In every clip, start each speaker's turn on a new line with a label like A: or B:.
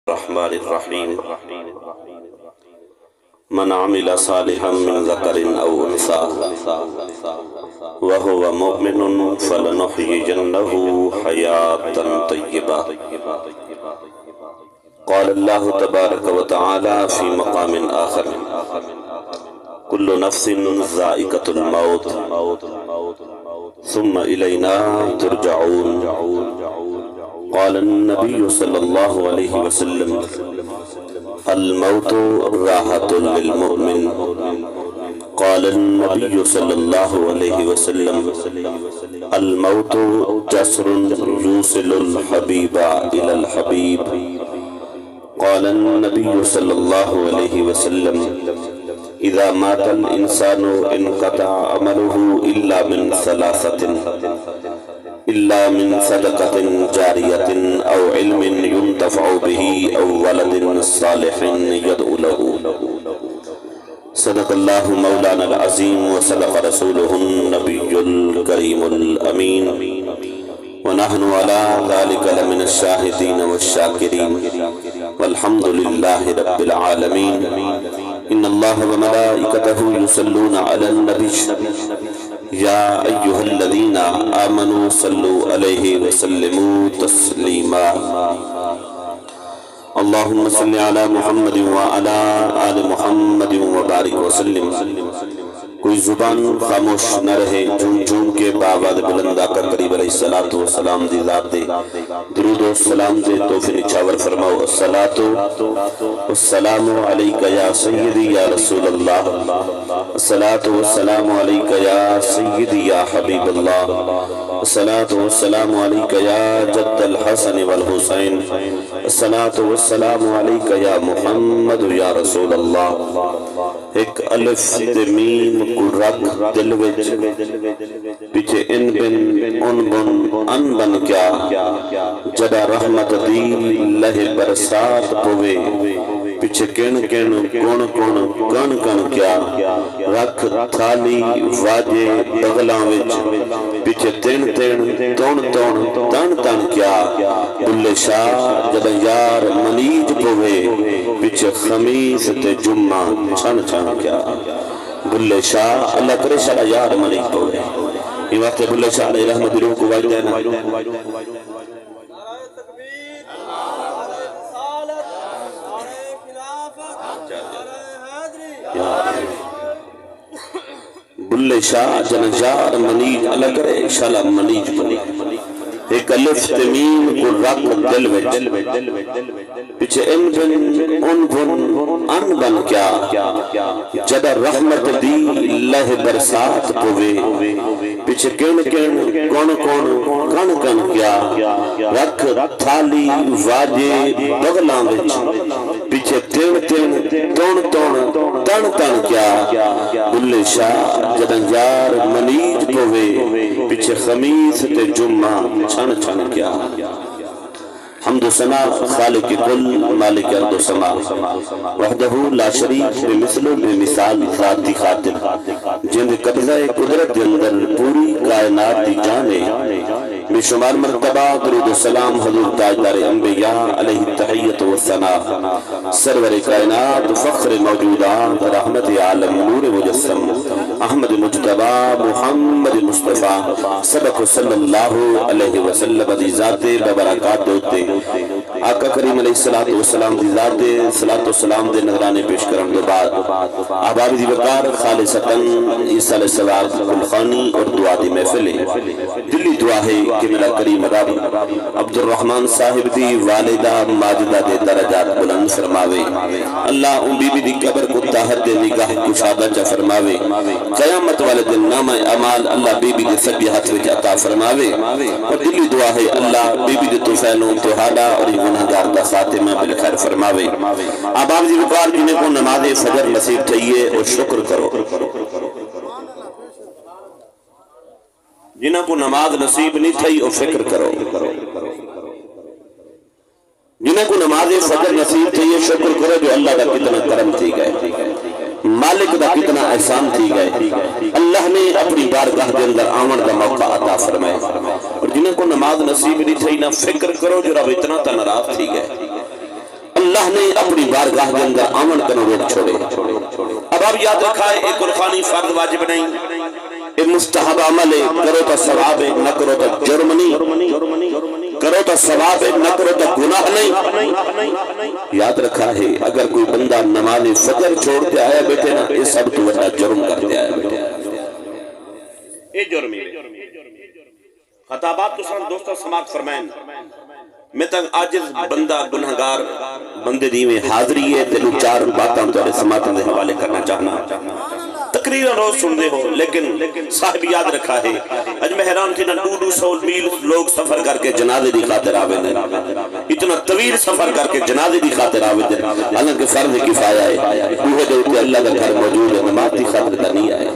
A: الرحمن الرحيم من عمل صالحا من ذكر أو أنثى وهو مؤمن فلنحيينه حياة طيبة. قال الله تبارك وتعالى في مقام آخر: كل نفس ذائقة الموت ثم إلينا ترجعون. قال النبي صلى الله عليه وسلم: الموت راحة للمؤمن. قال النبي صلى الله عليه وسلم: الموت جسر يوصل الحبيب إلى الحبيب. قال النبي صلى الله عليه وسلم: إذا مات الإنسان انقطع عمله إلا من ثلاثة: إلا من صدقة جارية أو علم ينتفع به أو ولد صالح يدعو له. صدق الله مولانا العظيم وصدق رسوله النبي الكريم الأمين، ونحن على ذلك لمن الشاهدين والشاكرين، والحمد لله رب العالمين. إن الله وملائكته يصلون على النبي يا أيها الذين آمنوا صلوا عليه وسلموا تسليما. اللهم صل على محمد وعلى آل محمد وبارك وسلم. کوئی زبان خاموش نہ رہے، جھوم جھوم کے باواد بلند آقا قریب علیہ السلام دی ذات دے درود و سلام دے توفی نچھاور فرماؤ. الصلاة والسلام علیکہ یا سیدی یا رسول اللہ، الصلاة والسلام علیکہ یا سیدی یا حبیب اللہ، الصلاة والسلام علیکہ یا جد الحسن والحسین، الصلاة والسلام علیکہ یا محمد یا رسول اللہ. ایک الف تے میم کو رکھ دل وچ، پیچھے ان بن ان بن ان بن کیا، جدا رحمت دی لہ برسات پوے، پیچھے کن کن کون کون کن کن کیا، رکھ تھالی واجے بغلاں وچ، پیچھے تین تین تون تون تن تن کیا، بلے شاہ جدا یار منیج پوے، پیچھے خمیس تے جمعہ چھن چھن کیا. بلے شاہ اللہ کرے شاہ یار منیج پوے. یہ وقت بلے شاہ علیہ رحمت روح کو واجد ہے نا. بلے شاہ جنجار منیج اللہ کرے شاہ منیج پوے. ایک الف تمیم کو رکھ دل وچ، پیچھے ان بن ان بن کیا، جدا رحمت دی لہ برسات پوے، پیچھے کن کن کون کون کن کن کیا، رکھ تھالی واجے بغلاں وچ، پیچھے تین تین تون تون تن تن کیا، بلے شاہ جدا یار منیج پوے، پیچھے خمیس تے جمعہ چھن چھن کیا. حمد و ثنا خالق کل مالک ارض و سما، وحدہ لا شریک بمثل بمثال ذاتی خاطر، جن قبضہ قدرت کے اندر پوری کائنات دی جانے. بے شمار مرتبہ درود و سلام حضور تاجدار انبیاء علیہ تحیت و ثنا، سرور کائنات فخر موجودات رحمت عالم نور مجسم احمد مجتبہ محمد مصطفیٰ سبق صلی اللہ علیہ وسلم دی ذات ببرکات دوتے. آقا کریم علیہ السلام دی ذات صلاة و سلام دے نظرانے پیش کرم دو بعد احباب دی وقار خالصتاً عیسیٰ علیہ السلام کل خانی اور دعا دی محفلے. دلی دعا ہے کہ میرا کریم رب عبد الرحمن صاحب دی والدہ ماجدہ دے درجات بلند فرماوے. اللہ ان بی بی دی قبر کو تاہر دے نگاہ کشادہ چا فرماوے. قیامت والے دن نام اعمال اللہ بی بی دے سبی ہاتھ وچ عطا فرماوے. اور دلی دعا ہے اللہ بی بی دے توفینوں توحادہ اور گناہگار دا خاتمہ بالخیر فرماوے. آباب دی وقار جنہیں کو نماز فجر نصیب چاہیے اور شکر کرو. جنہوں کو نماز نصیب نہیں تھی اور فکر کرو. جنہوں کو نماز فجر نصیب تھی یہ شکر کرو جو اللہ کا کتنا کرم تھی گئے، مالک دا کتنا احسان تھی گئے. اللہ نے اپنی بارگاہ کے اندر آمن کا موقع عطا فرمائے. اور جنہیں کو نماز نصیب نہیں تھی نہ فکر کرو جو رب اتنا تا ناراض تھی گئے. اللہ نے اپنی بارگاہ کے اندر آمن کنو روک چھوڑے. اب آپ یاد رکھا ہے ایک قرآنی فرض واجب نہیں، ایک مستحب عمل ہے، کرو تو ثواب ہے نہ کرو تو جرم نہیں، کرو تو ثواب ہے نہ کرو تو گناہ نہیں. یاد رکھا ہے اگر کوئی بندہ نماز فجر چھوڑتے آیا بیٹھے نا یہ سب تو بڑا جرم کرتے آیا بیٹھے. یہ جرم ہے. خطابات تو سن دوستوں سماعت فرمائیں. میں تک عاجز بندہ گناہگار بندے دی میں حاضری ہے دلو چار باتاں تو سماعتوں دے حوالے کرنا چاہنا. تقریر روز سن دے ہو لیکن صاحب یاد رکھا ہے اج میں حیران تھی نا 200 میل لوگ سفر کر کے جنازے دی خاطر آوے دے، اتنا طویل سفر کر کے جنازے دی خاطر آوے دے. حالانکہ فرض کفایہ ہے، اوہ دے اوتے اللہ کا گھر موجود ہے، نماز دی خاطر تا نہیں آئے.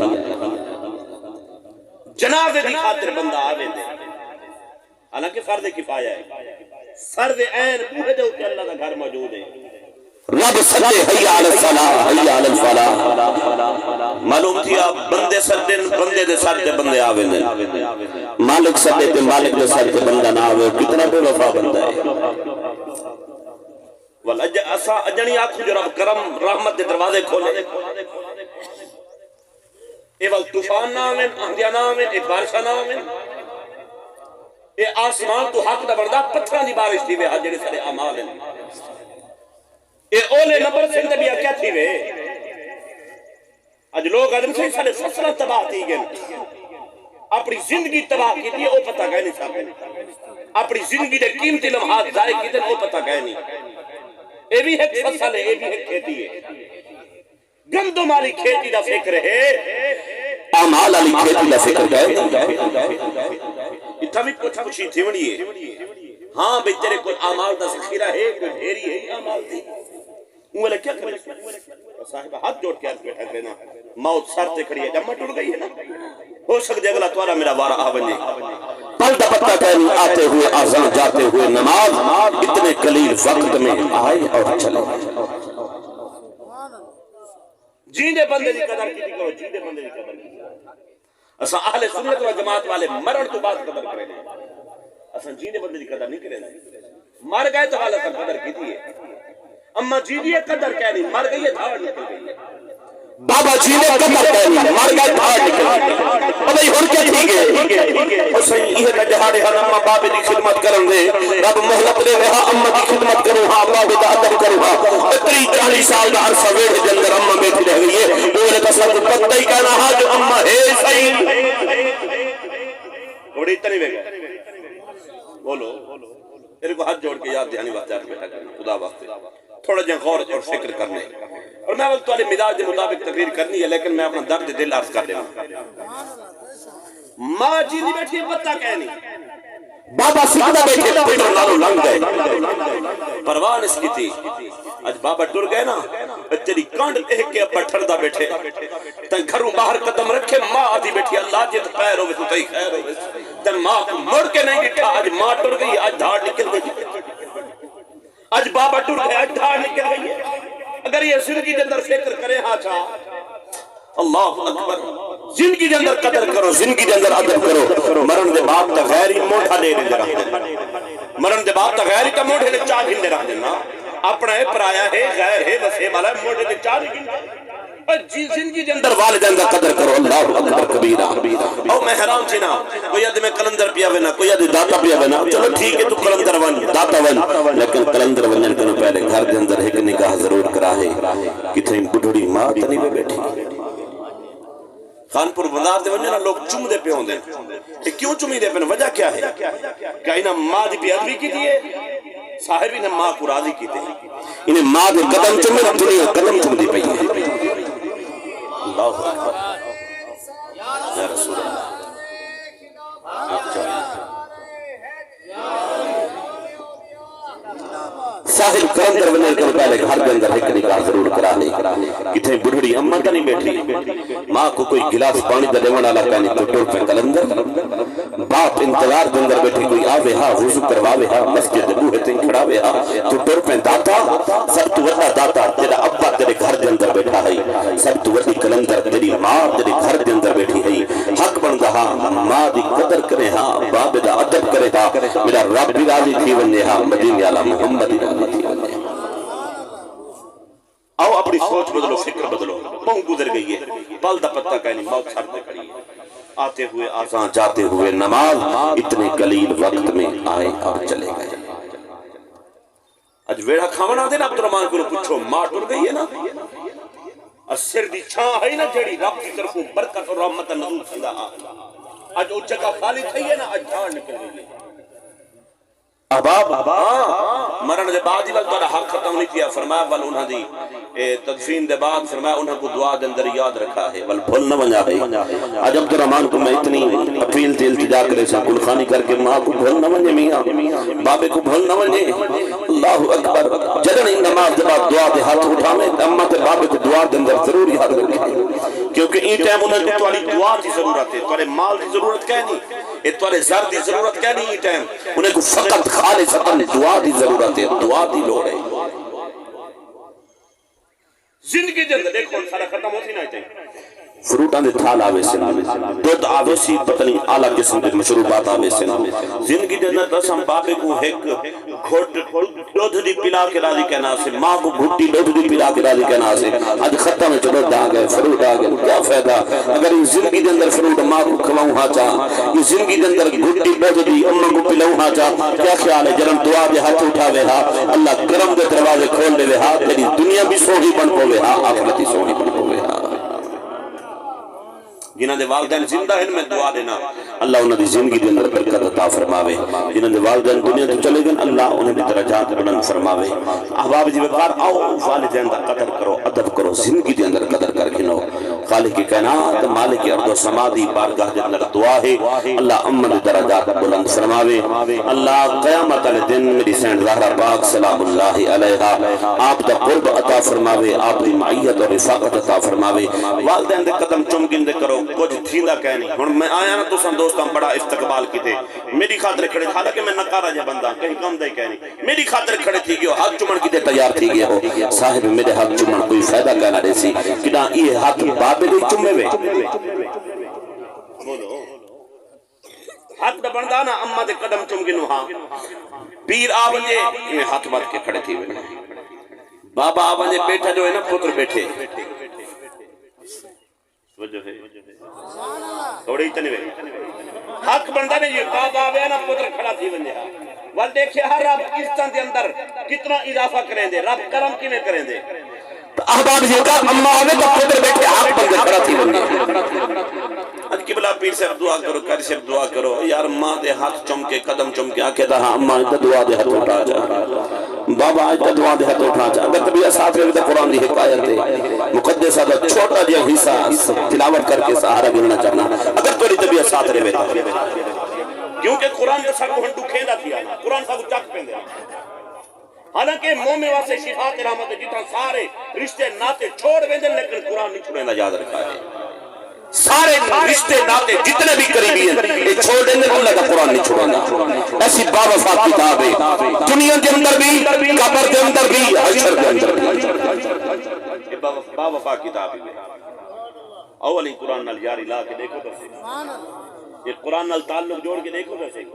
A: جنازے دی خاطر بندہ آوے دے، حالانکہ فرض کفایہ ہے، فرض عین اوہ دے اوتے اللہ کا گھر موجود ہے. رب سدے حی علی الصلاح حی علی الفلاح. معلوم تھی آپ بندے سدن بندے دے سر تے بندے آوے نے، مالک سدے تے مالک دے سر تے بندہ نہ آوے. کتنا بے وفا بندہ ہے. اسا اجنی آنکھ جو رب کرم رحمت دے دروازے کھولے، اے ول طوفان نہ آویں، آندیاں نہ آویں، اے بارشاں نہ آویں، اے آسمان تو حق دا بندہ پتھراں دی بارش تھی وے ہا جڑے سارے اعمال ہیں. اے اولے نمبر سے نبی کیا تھی وے اج لوگ ادم سے سارے فصلیں تباہ تھی گئے، اپنی زندگی تباہ کی تھی وہ پتہ گئے نہیں صاحب، اپنی زندگی دے قیمتی لمحات ضائع کی تھی وہ پتہ گئے نہیں. اے بھی ایک فصل ہے، اے بھی ایک کھیتی ہے. گندم والی کھیتی دا فکر ہے، اعمال والی کھیتی دا فکر ہے. اتھا بھی کچھ خوشی تھی ونی ہے. ہاں بھئی تیرے کوئی اعمال دا ذخیرہ ہے، کوئی ڈھیری ہے اعمال دی. انہوں نے کیا کرے صاحبہ ہاتھ جوڑ کے آج بیٹھا کرنا، موت سر تے کھڑی ہے، جمع ٹوٹ گئی ہے نا. ہو سکتے اگلا توارا میرا وارا آونے پل دا پتہ کہنی آتے ہوئے آزان جاتے ہوئے نماز اتنے قلیل وقت میں آئے اور چلے. جیندے بندے دی قدر کی کرو، جیندے بندے دی قدر کی. اسا اہل سنت و جماعت والے مرن تو بعد قدر کریں، اسا جیندے بندے دی قدر نہیں کریں. مر گئے تو حالت قدر کی تھی ہے. اما جیدی قدر کہنی مر گئی ہے دھاڑ نکل گئی. بابا جی نے قدر کہنی مر گئے دھاڑ نکل گئی. بھئی ہن کے ٹھیک ہے حسین یہ تے دہاڑے ہن اما بابے دی خدمت کرن دے، رب مہلت دے ہاں اما دی خدمت کرو، ہاں بابے دا ادب کرو. ہاں 30-40 سال دا عرصہ ویڑ دے اندر اما بیٹھی رہ گئی ہے. وہ نے تصور پتہ ہی کہنا ہاں جو اما ہے صحیح تھوڑی اتنی وے بولو. میرے کو ہاتھ جوڑ کے یاد دہانی واسطے آج بیٹھا کرنا خدا واسطے تھوڑا جہاں غور اور فکر کرنے. اور میں وقت والے مزاج کے مطابق تقریر کرنی ہے لیکن میں اپنا درد دل عرض کر دینا. ماں جی دی بیٹھی بتا کہنی، بابا سکھتا بیٹھے پیٹر لالو لنگ گئے پروان اس کی تھی. آج بابا ٹر گئے نا تیری کانڈ ایک کے ابا ٹھردہ بیٹھے تن گھروں باہر قدم رکھے. ماں آدھی بیٹھی اللہ جت پیر ہوئے تو تئی خیر ہوئے. تن ماں مڑ کے نہیں دکھا. آج ماں ٹر گئی، آج دھاڑ نکل گئی. آج بابا ٹر گئے، آج دھاڑ نکل گئی. اگر یہ زندگی کے اندر فکر کرے ہاں چاہ اللہ اکبر، زندگی کے اندر قدر کرو، زندگی کے اندر ادب کرو. مرن دے باپ تا غیر ہی موٹھا دے دے رکھ دے، مرن دے باپ تا غیر ہی تا موٹھے نے چاہ گھندے رکھ دینا. اپنا ہے پرایا ہے غیر ہے وسے والا موٹھے نے چاہ گھندے. زندگی کے اندر والدین کا قدر کرو. اللہ اکبر کبیرہ. او میں حیران تھی نا کوئی ادھ میں کلندر پیا وینا، کوئی ادھ داتا پیا وینا. چلو ٹھیک ہے تو کلندر ون داتا ون، لیکن کلندر ونن کنو پہلے گھر دے اندر ایک نگاہ ضرور کرا ہے کتنی بڑھڑی ماں تنی میں بیٹھی. خانپور بازار دے ونجے نا لوگ چم دے پہ ہوندے ہیں. کیوں چمی دے پہ؟ وجہ کیا ہے کہ انہیں ماں دی بے ادبی کی دیئے، صاحب انہیں ماں کو راضی کی دیئے. انہیں ماں دے قدم چمے نا دنیا قدم چم دی پئی ہے. اللہ اکبر یا رسول اللہ. صاحب کلندر ونجے کنو پہلے گھر دے اندر ایک نگاہ ضرور کرا لے. کتنے بڑھڑی اماں تا نہیں بیٹھی، ماں کو کوئی گلاس پانی دا دیون والا پہنی تو ٹر پہ کلندر. باپ انتظار دے اندر بیٹھی کوئی آوے ہاں وضو کرواوے ہاں مسجد بوہے تین کھڑاوے ہاں تو ٹر پہ داتا. سب تو وڈا داتا تیرا ابا تیرے گھر دے اندر بیٹھا ہے. سب تو وڈی کلندر تیری ماں تیرے گھر دے اندر بیٹھی ہے. حق بن رہا ماں دی قدر کرے ہاں، باپ دا ادب کرے ہاں. میرا رب بھی راضی تھی ونجے ہاں، مدینے والا محمد راضی تھی ونجے. اپنی سوچ بدلو، فکر بدلو، بہت گزر گئی ہے، پل دا پتہ کہیں نہیں، موت سر پہ کھڑی ہے، آتے ہوئے آسان جاتے ہوئے نماز، اتنے قلیل وقت میں آئے اور چلے گئے۔ اج ویڑا کھاونا دے نا عبد الرحمن کو پوچھو، ماں ٹر گئی ہے نا، اور سر دی چھاں ہے نا جڑی رب کی طرفوں برکت اور رحمت نزول تھیندا آ، اج او جگہ خالی تھی ہے نا، اج جان نکل گئی ہے۔ احباب مرن دے بعد ہی وقت حق ختم نہیں کیا، فرمایا ول انہاں دی تدفین دے بعد فرمایا انہاں کو دعا دے اندر یاد رکھا ہے، ول بھول نہ ونجا ہے۔ آج عبد الرحمن کو میں اتنی اپیل تے التجا کرے سا کل خانی کر کے، ماں کو بھول نہ ونجے، میاں بابے کو بھول نہ ونجے، اللہ اکبر۔ جدن ان نماز دے بعد دعا دے ہاتھ اٹھاویں، اماں تے بابے کو دعا دے اندر ضرور یاد رکھے، کیونکہ این ٹائم انہاں کو تواڈی دعا دی ضرورت ہے، تواڈے مال دی ضرورت کہہ نہیں، اے تواڈے زر دی ضرورت کہہ نہیں، این ٹائم انہیں کو فقط خالصتاً دعا دی ضرورت ہے، دعا دی لوڑ ہے۔ زندگی دے اندر دیکھو سارا ختم ہوتی نہ چاہیے، فروٹاں دے تھال آوے سے، دودھ آوے سی، پتنی اعلیٰ قسم دے مشروبات آوے سے، زندگی دے اندر بس ہم باپے کو ایک گھٹ دودھ دی پلا کے راضی کہنا سے، ماں کو گھٹی دودھ دی پلا کے راضی کہنا سے، آج ختم چلو آ گئے، فروٹ آ گئے، کیا فائدہ اگر اس زندگی دے اندر فروٹ ماں کو کھلاؤں ہاں چاہ، اس زندگی دے اندر گھٹی دودھ دی اماں کو پلاؤں ہاں چاہ، کیا خیال ہے جنم دعا دے ہاتھ اٹھاوے ہاں، اللہ کرم دے دروازے کھول دے ہاں، تیری دنیا بھی سوہی بن پوے ہاں، آخرتی سوہی بن پوے ہاں۔ جنہاں دے والدین زندہ ہیں میں دعا دینا اللہ انہاں دی زندگی دے اندر برکت عطا فرماوے، جنہاں دے والدین دنیا تو چلے گئے اللہ انہاں دی درجات بلند فرماوے۔ احباب جی وقار آؤ والدین دا قدر کرو، ادب کرو، زندگی دے اندر قدر کر کے نو، خالق کائنات مالک ارض و سما دی بارگاہ دے اندر دعا ہے اللہ اماں دی درجات بلند فرماوے، اللہ قیامت والے دن میری سین زہرا پاک سلام اللہ علیہا آپ دا قرب عطا فرماوے، آپ دی معیت اور رفاقت عطا فرماوے، والدین دے قدم چم گندے کرو، کچھ تھیندا کہنی ہن میں آیا نا تساں دوستاں بڑا استقبال کیتے، میری خاطر کھڑے، حالانکہ میں نکارا جا بندہ کہیں کم دے کہنی، میری خاطر کھڑے تھی گئے ہو، ہاتھ چمن کیتے تیار تھی گئے ہو، صاحب میرے ہاتھ چمن کوئی فائدہ کہنا دے سی کہ یہ ہاتھ بابے دے چمے وے، حق دا بندہ نا اماں دے قدم چم گنو ہاں، پیر آونجے میں ہاتھ بات کے کھڑے تھی وے، بابا آونجے بیٹھا جو ہے نا پتر بیٹھے، وجہ ہے تھوڑے ہی تنوے حق بندہ نے یہ بابا آوے نا پتر کھڑا تھی ونجے ہاں، وال دیکھے ہر رب کستان دے اندر کتنا اضافہ کریں دے، رب کرم کی میں کریں دے، احباب جی کا اماں آوے تو پتر بیٹھے حق بندے کھڑا تھی ونجے۔ آج قبلہ پیر سے دعا کرو، کاری سے دعا کرو، یار ماں دے ہاتھ چم کے قدم چم کے آکے دا ہاں اماں دعا دے ہاتھ اٹھا جا، بابا آج دعا دے ہاتھ اٹھا جا، اگر کبھی ساتھ میں قرآن دی حکایت ہے مقدسہ دا چھوٹا جا حصہ تلاوت کر کے سہارا گننا چاہنا، اگر توڑی طبیعت ساتھ رہے بیتا، کیونکہ قرآن کا سب کو ہنڈو کھیندا تھیا، قرآن سب کو چک پہندے، حالانکہ مومن واسے شفاعت رحمت جتنا سارے رشتے ناتے چھوڑ ویندے، لیکن قرآن نہیں چھوڑے نہ یاد رکھا ہے، سارے رشتے ناتے جتنے بھی قریبی ہیں یہ چھوڑ دیں گے، اللہ کا قرآن نہیں چھوڑنا، ایسی باوفا کتاب ہے، دنیا کے اندر بھی، قبر کے اندر بھی، حشر کے اندر بھی، باوفا کتاب ہے۔ اولی قرآن نال یاری لا کے دیکھو تو صحیح، یہ قرآن نال تعلق جوڑ کے دیکھو تو صحیح،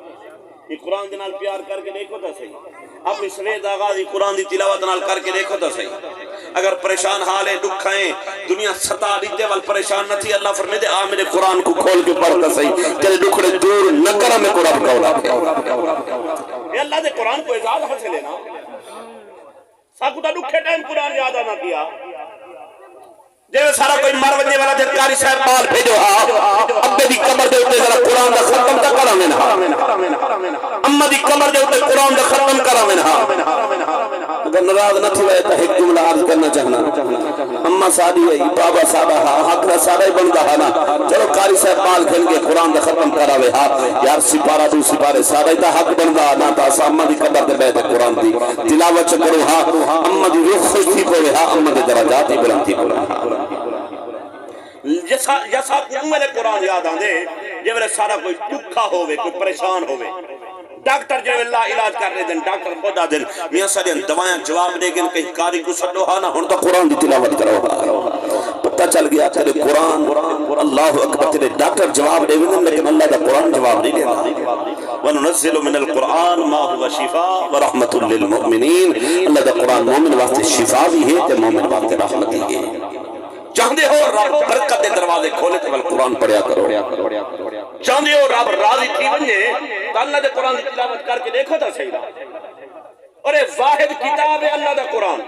A: یہ قرآن کے نال پیار کر کے دیکھو تو صحیح، اپنی سوید آغازی قرآن دی تلاوت نال کر کے دیکھو تو صحیح، اگر پریشان حال ہے، دکھ ہیں، دنیا ستا دیتے وال پریشان نہ تھی، اللہ فرمے دے آ میرے قرآن کو کھول کے پڑھتا صحیح، تیرے دکھڑے دور نہ کرا میں قرآن کولا اے اللہ دے قرآن کو اعزاز حاصل ہے نا، ساکھو تا دکھے ٹائم قرآن یاد آنا کیا، جیوے سارا کوئی مر وجے والا جھکاری صاحب بال بھیجو ہاں، ابے دی قبر دے اتے ذرا قرآن دا ختم تا کرا میں نہا، امہ دی قبر دے اتے قرآن دا ختم کرا میں نہا، اگر نراض نہ تھی وے تا ایک جملہ عرض کرنا چاہنا، امہ سادی ہے، بابا سادہ ہاں، حق دا سادہ ہی بندہ ہے نا، چلو قاری صاحب بال کھل کے قرآن دا ختم کرا وے ہاں، یار سپارہ دو سپارے سادہ ہی تا حق بندہ نا تا سا امہ دی قبر دے بیٹھے قرآن دی تلاوت کرو ہاں، امہ دی روح خوش تھی پوے ہاں، امہ دی درجات ہی بلند تھی پوے ہاں، جیسا عمر قرآن یاد آن دے جے ویلے سارا کوئی دکھا ہوئے، کوئی پریشان ہوئے، ڈاکٹر جو اللہ علاج کر رہے دن، ڈاکٹر خدا دن میاں سارے دوائیں جواب دے گئے، کہیں کاری کو سٹو ہاں نا ہن تو قرآن دی تلاوت کرو، پتہ چل گیا تیرے قرآن اللہ اکبر تیرے ڈاکٹر جواب دے ویندن لیکن اللہ دا قرآن جواب نہیں دینا وَنُنَزِّلُ مِنَ الْقُرْآنِ مَا هُوَ شِفَاءٌ وَرَحْمَةٌ لِّلْمُؤْمِنِينَ اللہ دا قرآن مومن واسطے شفا بھی ہے تے مومن واسطے رحمت ہی ہے چاہندے ہو رب برکت دے دروازے کھولے تے قرآن پڑھیا کرو چاہندے ہو رب راضی تھی ونجے تو اللہ دے قرآن دی تلاوت کر کے دیکھو تا صحیح رہا اور واحد کتاب ہے اللہ دا قرآن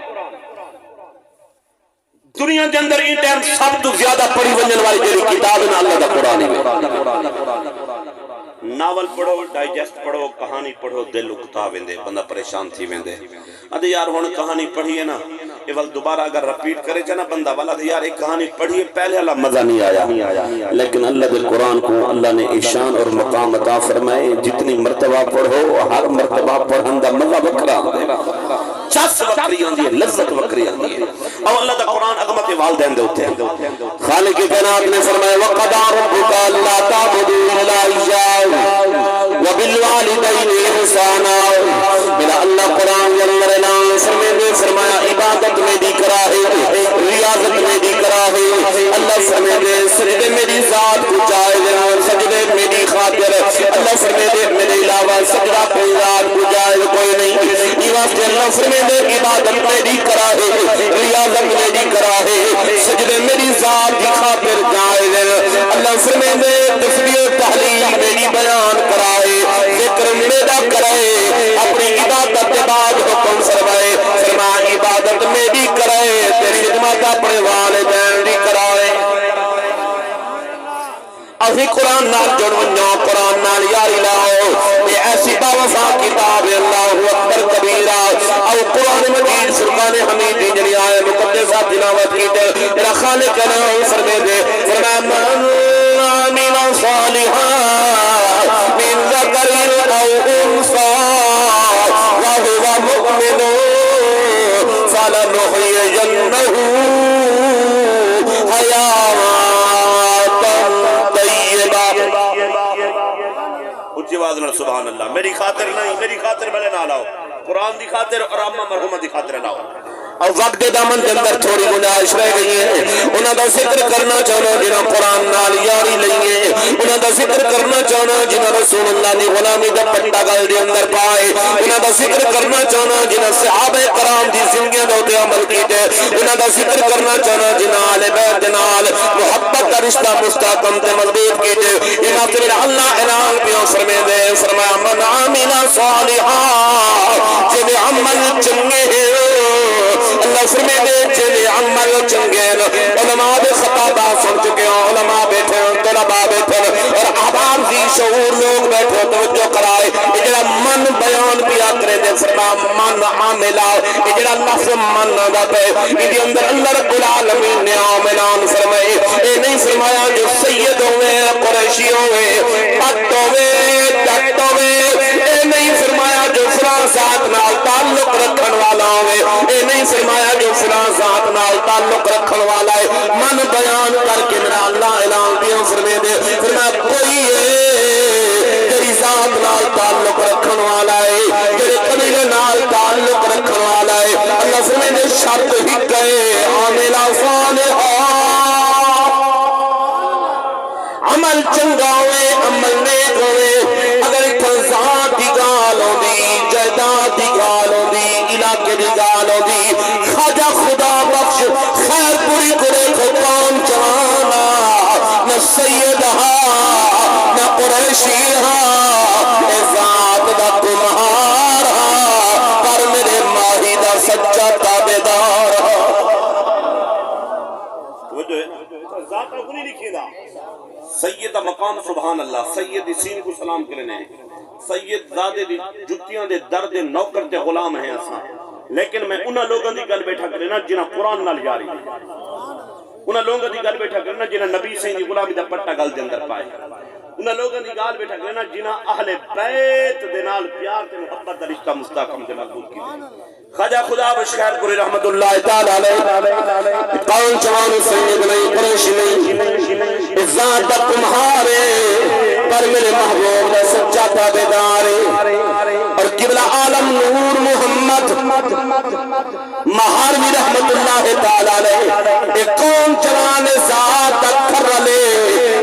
A: دنیا کے اندر ان ٹائم سب تو زیادہ پڑھی ونجن والی جیڑی کتاب ہے اللہ دا قرآن ہے ناول پڑھو ڈائجسٹ پڑھو کہانی پڑھو دل اکتا ویندے بندہ پریشان تھی ویندے ادھے یار ہون کہانی پڑھی ہے نا یہ وقت دوبارہ اگر رپیٹ کرے جانا بندہ والا دے یار ایک کہانی پڑھی ہے پہلے اللہ مزہ نہیں آیا لیکن اللہ دے قرآن کو اللہ نے ایشان اور مقام عطا فرمائے جتنی مرتبہ پڑھو ہر مرتبہ پڑھن دا مزہ بکرا چس وکری آندی ہے لذت وکری آندی ہے اور اللہ دا قرآن عظمت والدین دے ہوتے ہیں خالق کائنات نے فرمایا وَقَضَىٰ رَبُّكَ أَلَّا تَعْبُدُوا إِلَّا إِيَّاهُ وَبِالْوَالِدَيْنِ إِحْسَانًا میرا اللہ قرآن کے اندر اعلان فرمایا عبادت میں بھی کرا ہے ریاضت میں بھی کرا ہے اللہ فرمائے سجدے میری ذات کو جائز ہے سجدے میری خاطر اللہ فرمائے میرے علاوہ سجدہ کوئی ذات کو جائز کوئی نہیں یہ واسطے اللہ فرمائے عبادت میں بھی کرا ہے ریاضت میں بھی کرا ہے سجدے میری ذات کی خاطر جائز ہے اللہ فرمائے تسبیح و تحلیل میری بیان کرائے ذکر میرا کرائے اپنی عبادت کے بعد حکم فرمائے فرمائے عبادت میں بھی کرائے تیری خدمت اپنے والدین بھی کرائے اسی قرآن نال جڑ ونجو قرآن نال یاری لاؤ یہ ایسی باوفا کتاب اللہ اکبر کبیرہ اور قرآن مجید فرقان حمید جنی آئے مقدسہ تلاوت کی دے میرا خالق نام فرمے دے فرمائے من عامل صالحا من ذکر او انثى وهو مؤمن فلنحيينه سبحان اللہ میری خاطر نہیں میری خاطر بلے نہ لاؤ قرآن دی خاطر اور امہ مرحومہ دی خاطر لاؤ اور وقت دامن کے اندر تھوڑی گنجائش رہ گئی ہے انہاں دا ذکر کرنا چاہنا جنہاں قرآن نال یاری لئیے انہاں دا ذکر کرنا چاہنا جنہاں رسول اللہ نے غلامی دا پٹا گل دے اندر پائے انہاں دا ذکر کرنا چاہنا جنہاں صحابہ کرام دی زندگیاں دے اوتے عمل کیتے انہاں دا ذکر کرنا چاہنا جنہاں اہل بیت دے نال محبت دا رشتہ مستحکم تے مضبوط کیتے انہاں تے میرا اللہ اعلان پیو فرمے دے فرمایا من عامل صالحا جن عمل چنگے اللہ فرمے دے جنہیں عمل چنگین علماء دے خطابہ سن چکے ہیں علماء بیٹھے ہیں طلباء بیٹھے ہیں اور احباب دی شعور لوگ بیٹھے توجہ کرائے اجڑا من بیان پیا کرے دے فرما من عاملہ اجڑا لفظ من دا پہ اندر اندر اللہ رب العالمین نے عاملان فرمائے اے نہیں فرمایا جو سید ہوئے قریشی ہوئے پت ہوئے ڈٹ ہوئے اے نہیں فرمایا جو فلاں ذات نال تعلق رکھن والا ہوئے اے نہیں فرمایا جو فلاں ذات نال تعلق رکھن والا ہے من بیان کر کے میرا اللہ اعلان دیو فرمے دے فرمایا کوئی ہے تیری ذات نال تعلق رکھن والا ہے تیرے قبیلے نال تعلق رکھن والا ہے اللہ فرمے دے شرط ہی کہے عامل صالحا عمل چنگا ہوئے عمل نیک ہوئے اگر اتھا ذات دی گال ہو دی جائداد دی گال ہو دی علاقے دی گال ہو دی خواجہ خدا بخش خیر پوری کرے خطان جوانا نہ سیدہا نہ قریشیہا اے ذات دا تمہارا پر میرے ماہی دا سچا تابدار وہ جو ہے ذات کو نہیں لکھی دا سید مقام سبحان اللہ سید سین کو سلام کرنے سید زادے دی جتیاں دے درد نوکر دے غلام ہیں اساں لیکن میں انہاں لوگاں دی گل بیٹھا کرنا جنہاں قرآن نال جاری انہاں لوگاں دی گل بیٹھا کرنا جنہاں نبی سین دی غلامی دا پٹا گل دے اندر پائے انہاں لوگاں دی گل بیٹھا کرنا جنہاں اہل بیت دے نال پیار تے محبت دا رشتہ مستحکم تے مضبوط کیتے خواجہ خدا بشکار پوری رحمت اللہ تعالی علیہ قوم جوان سید نہیں قریش نہیں ذات تمہارے پر میرے محبوب دا سچا تابعدار اور قبلہ عالم نور محمد محمد مہاروی رحمت اللہ تعالیٰ علیہ ایک کون چلانے ذات اکھر لے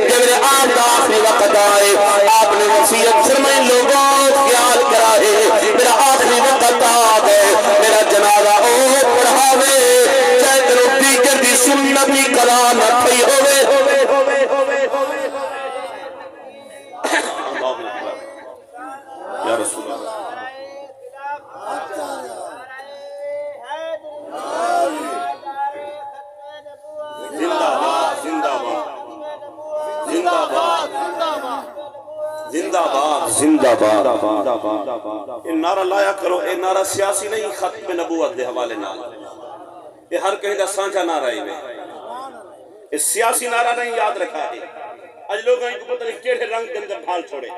A: کہ میرے آپ کا آخری وقت آئے آپ نے وصیت فرمائی لوگوں خیال کرائے میرا آخری وقت آ گئے میرا جنازہ او پڑھاوے چاہے تنو دیگر دی سنتی کلا نہ تھی ہوئے یا رسول اللہ زندہ باد یہ نعرہ لایا کرو اے نعرہ سیاسی نہیں ختم نبوت دے حوالے نال یہ ہر کہیں دا سانچا نعرہ ہی میں یہ سیاسی نعرہ نہیں یاد رکھا ہے آج لوگوں کو پتہ نہیں کیڑے رنگ کے اندر ڈھال چھوڑے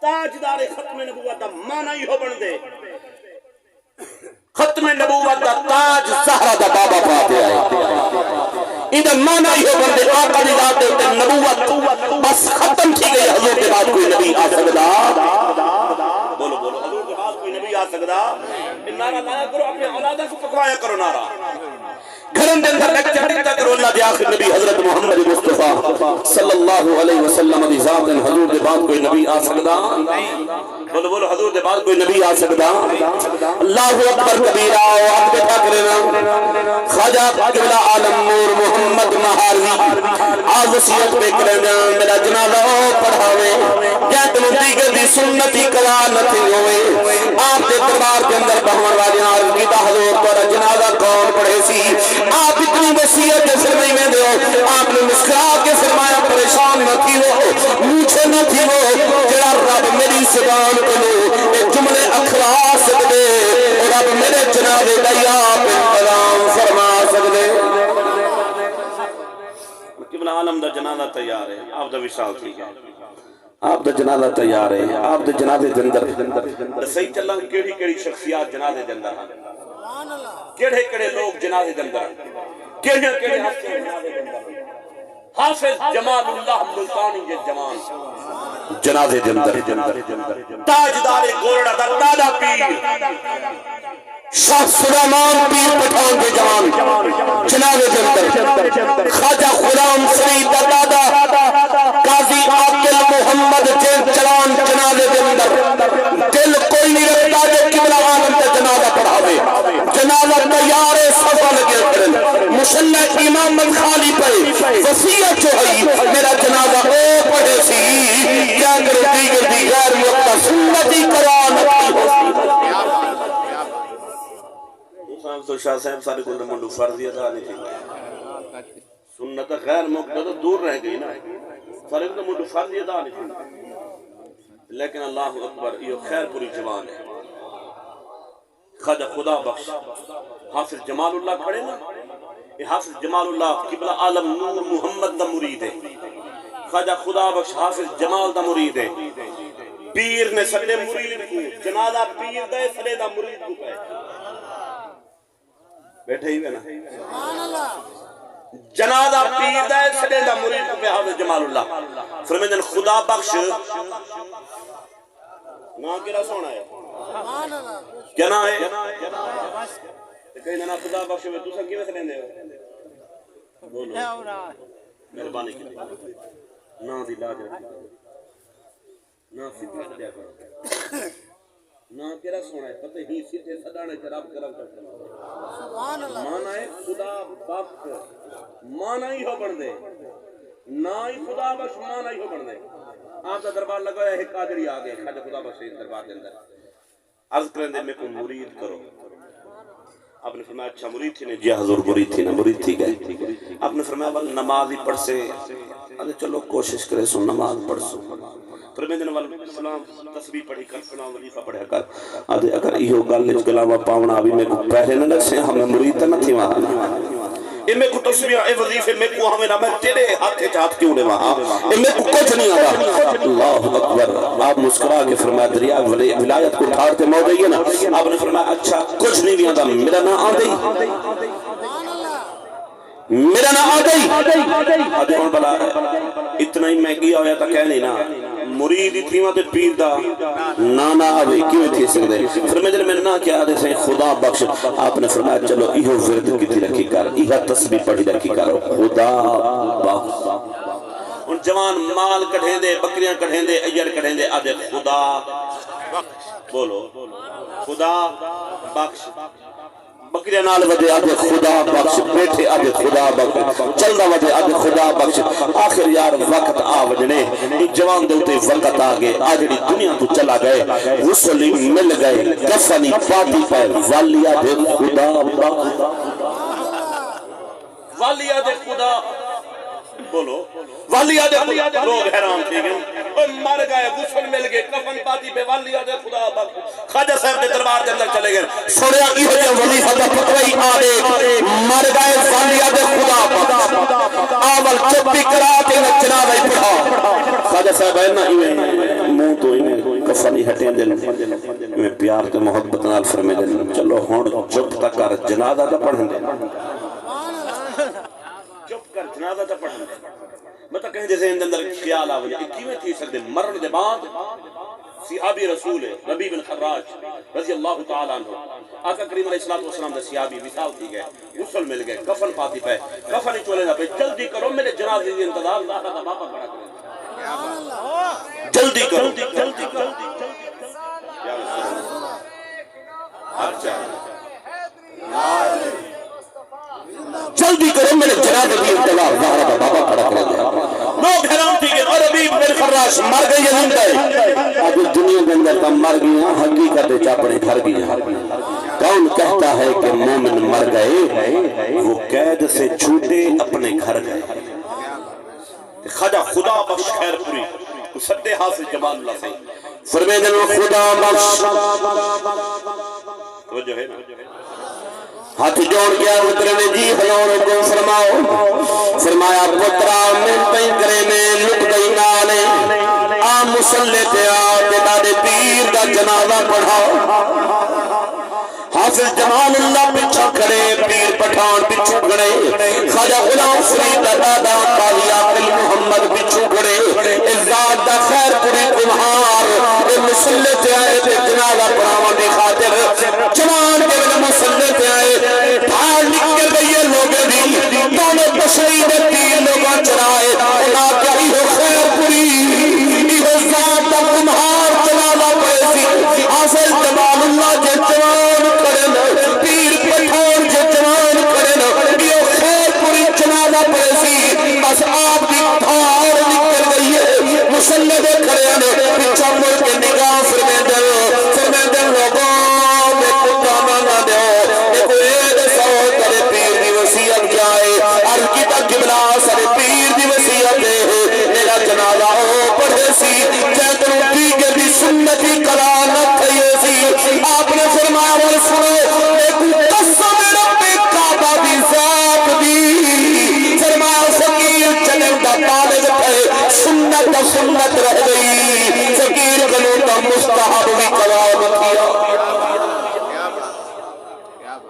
A: تاجدار ختم نبوت دا معنی ہی ہو بن دے ختم نبوت دا تاج زہرا دا بابا پاتے آئے ادھر معنی ہی ہو بن دے آقا دی ذات دے نبوت بس ختم تھی گئی حضور کے بعد کوئی نبی آ سکتا بولو بولو حضور کے بعد کوئی نبی آ سکتا نعرہ لایا کرو اپنے اولادہ کو پکوایا کرو نعرہ گھرم دن در لیکچر دیتا کرو اللہ دی آخر نبی حضرت محمد مصطفیٰ صلی اللہ علیہ وسلم دی ذات حضور دے بعد کوئی نبی آ سکتا بولو بولو حضور دے بعد کوئی نبی آ سکتا اللہ اکبر کبیرہ وعد بیٹھا کرنا خواجہ قبلہ عالم نور محمد مہاروی آج وصیت پہ کرنا میرا جنازہ پڑھاوے یا تم دیگر دی سنتی کلا نتھی ہوئے آپ دے دربار کے اندر بہمن والی عرض کی حضور پر جنازہ کون پڑھے سی آپ اتنی وصیت کے فرمائی میں دے آپ نے مسکرا کے فرمایا پریشان نہ تھی ہو موچھے نہ تھی ہو جڑا رب میری زبان کو لو ایک جملے اخلا سکتے رب میرے جنازے کا آپ انتظام فرما سکتے قبلہ عالم دا جنازہ تیار ہے آپ دا وشال تھی ہے آپ دا جنازہ تیار ہے آپ دا جنازے دندر صحیح چلا کیڑی کیڑی شخصیات جنازے دندر ہیں کیڑے کیڑے لوگ جنازے دندر ہیں کیڑے کیڑے جنازے دندر حافظ جمال اللہ ملتانی یہ جوان جنازے دندر تاجدار گورڑا دا دادا پیر شاہ سلیمان پیر پٹھان کے جوان جنازے دندر خواجہ غلام فرید دا دادا قاضی عاقل محمد جین چلان جنازے دندر دل کوئی نہیں رکھتا جو قبلہ عالم کا جنازہ پڑھاوے جنازہ تیار صفا لگے کرن مسلح امام من خالی پہ وصیت جو ہے میرا جنازہ او پڑھے سی کیا کرے دیگر دی غیر مقتہ سنتی قرآن تو شاہ صاحب سارے کو منڈو فرضی ادا نہیں تھی سنت غیر مقتہ تو دور رہ گئی نا سارے کو منڈو فرضی ادا نہیں تھی لیکن اللہ اکبر یہ خیر پوری جوان ہے خواجہ خدا بخش حافظ جمال اللہ کھڑے نا یہ حافظ جمال اللہ قبلہ عالم نور محمد دا مرید ہے خواجہ خدا بخش حافظ جمال دا مرید ہے پیر نے سڑے مرید کو جنازہ پیر دے سڑے دا مرید کو ہے بیٹھے ہی ہوئے نا جنازہ پیر دے سڑے دا مرید کو ہے حافظ جمال اللہ فرمیدن خدا بخش نا کیرا سونا ہے کیا نا ہے کہیں نا خدا بخش میں تو سب کی ویسے لیندے ہو بولو مہربانی کی نا دی لاج رکھی نا سیدھا دیا کرو نا کیرا سونا ہے پتہ ہی سیدھے صدانے چراب کرم کرتا مانا ہے خدا بخش مانا ہی ہو بڑھ دے نا ہی خدا بخش مانا ہی ہو بڑھ دے آپ کا دربار لگایا ہے قادری آگے خواجہ خدا بخش دربار کے اندر عرض کریں دے میں کو مرید کرو آپ نے فرمایا اچھا مرید تھی نے جی حضور مرید تھی نا مرید تھی گئے آپ نے فرمایا بل نماز ہی پڑھ سے چلو کوشش کرے سو نماز پڑھ سو فرمیدن والسلام تسبیح پڑھی کر فلان ولیفہ پڑھے کر اگر ایہو گالج گلاوہ پاونا بھی میں کو پہلے نہ لگ سے ہمیں مرید تا نہ تھی وہاں اے میں کو تسبیح اے وظیفے میں کو ہمیں نہ میں تیرے ہاتھ چاہت کیوں نے وہاں اے میں کو کچھ نہیں آگا اللہ اکبر آپ مسکرا کے فرمایا دریا ولایت کو ٹھارتے موڑ رہی ہے نا آپ نے فرمایا اچھا کچھ نہیں بھی آتا میرا نہ آ گئی میرا نہ آ گئی آدھے کون بلا اتنا ہی میں گیا ہویا تھا کہہ نہیں نا مرید ہی تھی تے پیر دا نانا آوے کیوں تھی سکتے فرمائے جن میں نہ کیا آدھے سے خدا بخش آپ نے فرمایا چلو ایہو ورد کی رکھی کر ایہا تسبیح پڑھی رکھی کر خدا بخش ان جوان مال کڑھیں دے بکریاں کڑھیں دے ایڑ کڑھیں دے آدھے خدا بولو خدا بخش بکریاں نال وجہ آدھے خدا بخش بیٹھے آدھے خدا بخش چلدہ وجہ آدھے خدا بخش آخر یار وقت آ وجنے جوان دوتے وقت آگے آجڑی دنیا تو چلا گئے غسلی مل گئے کفنی پاتی پہ والی آدھے خدا بخش والی آدھے خدا بولو والی آدھے خدا لوگ حیران تھی گئے مر گئے غسل مل گئے کفن پاتی پہ والی آدھے خدا بخش خواجہ صاحب کے دربار کے اندر چلے گئے سوڑیا ایہو جے وظیفہ دا فتوی آدھے مر گئے والی آدھے خدا بخش آول چپی کرا کے جنازہ پڑھا خواجہ صاحب ہے نا منہ تو انہیں کفنی ہٹیں دل میں پیار کے محبت نال فرمے دل چلو ہون چپ تک کر جنازہ دا پڑھیں دے چپ کر جنازہ دا پڑھیں دے مطلب کہیں جیسے اندر خیال آوے کیویں تھی سکتے مرن دے بعد صحابی رسول ہے نبی بن خراج رضی اللہ تعالیٰ عنہ آقا کریم علیہ السلام دے صحابی وصال تھی گئے غسل مل گئے کفن پاتی پہ کفن ہی چولے نہ پہ جلدی کرو میرے جنازے دی انتظار اللہ کا باپا بڑا کرے جلدی کرو جلدی کرو جلدی کرو میرے جنازے دی انتظار اللہ کا باپا بڑا کرے لوگ حیران تھی کہ اور ابھی بن خراش مر گئی ہے زندہ ہے اب دنیا کے اندر تم مر گئی ہیں حقیقت چاپڑے گھر گئی ہیں کون کہتا ہے کہ مومن مر گئے وہ قید سے چھوٹے اپنے گھر گئے خدا خدا بخش خیر پوری سدے حاصل جمال اللہ سے فرمے دنو خدا بخش توجہ ہے ہاتھ جوڑ گیا اترنے جی حضور کو فرماؤ فرمایا پترا من پہیں کرے میں لک گئی نالے آ مسلح تے آتے دادے پیر دا جنازہ پڑھاؤ حافظ جمال اللہ پچھا کھڑے پیر پٹھان پچھو کھڑے خواجہ غلام فرید دادا قاضی عاقل محمد پچھو کھڑے ازاد دا خیر پوری کمہار اے مسلح تے آئے تے جنازہ پڑھاؤں دی خاطر جوان کے بلے مسلح تے آئے بھار نکل گئی ہے لوگے بھی دونوں بشرید تین لوگاں چرائے انا کیا ہی ہو خیر پوری ازاد دا کمہار جنازہ پڑھے حافظ جمال اللہ جے جوان پیر پٹھان جو جوان کرن یہ خیر پوری جنازہ پڑھے بس آپ کی دھار نکل گئی ہے مسلح دے کھڑے نے پچھا مل کے نگاہ فرمے دل لوگوں میں کتا مانا دے ایک اید سو کرے پیر دی وسیعت جائے عرض کی تک جبلا سر پیر دی وسیعت دے میرا جنازہ ہو پڑھے سی چیتن دیگر دی سنتی کرانت ہے سی آپ نے فرمایا وہ سنو سنت رہ گئی فقیر گلوں کا مستحب بھی قرار کیا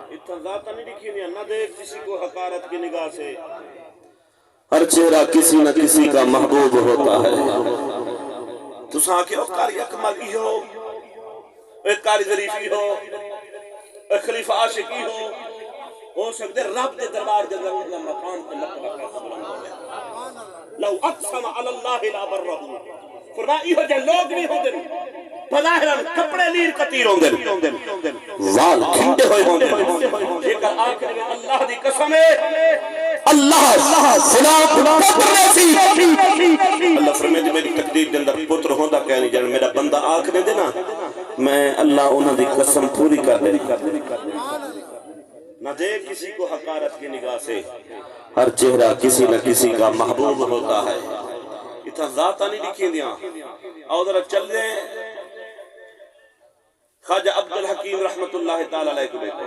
A: اتنا ذاتہ نہیں لکھی نہیں نہ دیکھ کسی کو حقارت کی نگاہ سے ہر چہرہ کسی نہ کسی کا محبوب ہوتا ہے تو ساں کہ کاری اکمل ہو ایک کاری ظریفی ہو ایک خلیفہ عاشقی ہو سکتے رب دے دربار دے اندر مقام پہ لقب کا لو اقسم علی اللہ لا برہو فرمایا یہ جو لوگ بھی ہوں دن بظاہرن کپڑے لیر کتیر ہوں دن وال کھنڈے ہوئے ہوں دن لیکن آخر میں اللہ دی قسم ہے اللہ فلاں پتر سی اللہ فرمائے دی میری تقدیر دے اندر پتر ہوندا کہنی جان میرا بندہ آخر دے نا میں اللہ انہاں دی قسم پوری کر دے نہ دیکھ کسی کو حقارت کی نگاہ سے ہر چہرہ کسی نہ کسی کا محبوب ہوتا ہے اتنا ذاتہ نہیں لکھی دیا اور ذرا چل دیں خواجہ عبدالحکیم رحمت اللہ تعالیٰ علیہ کو دیکھو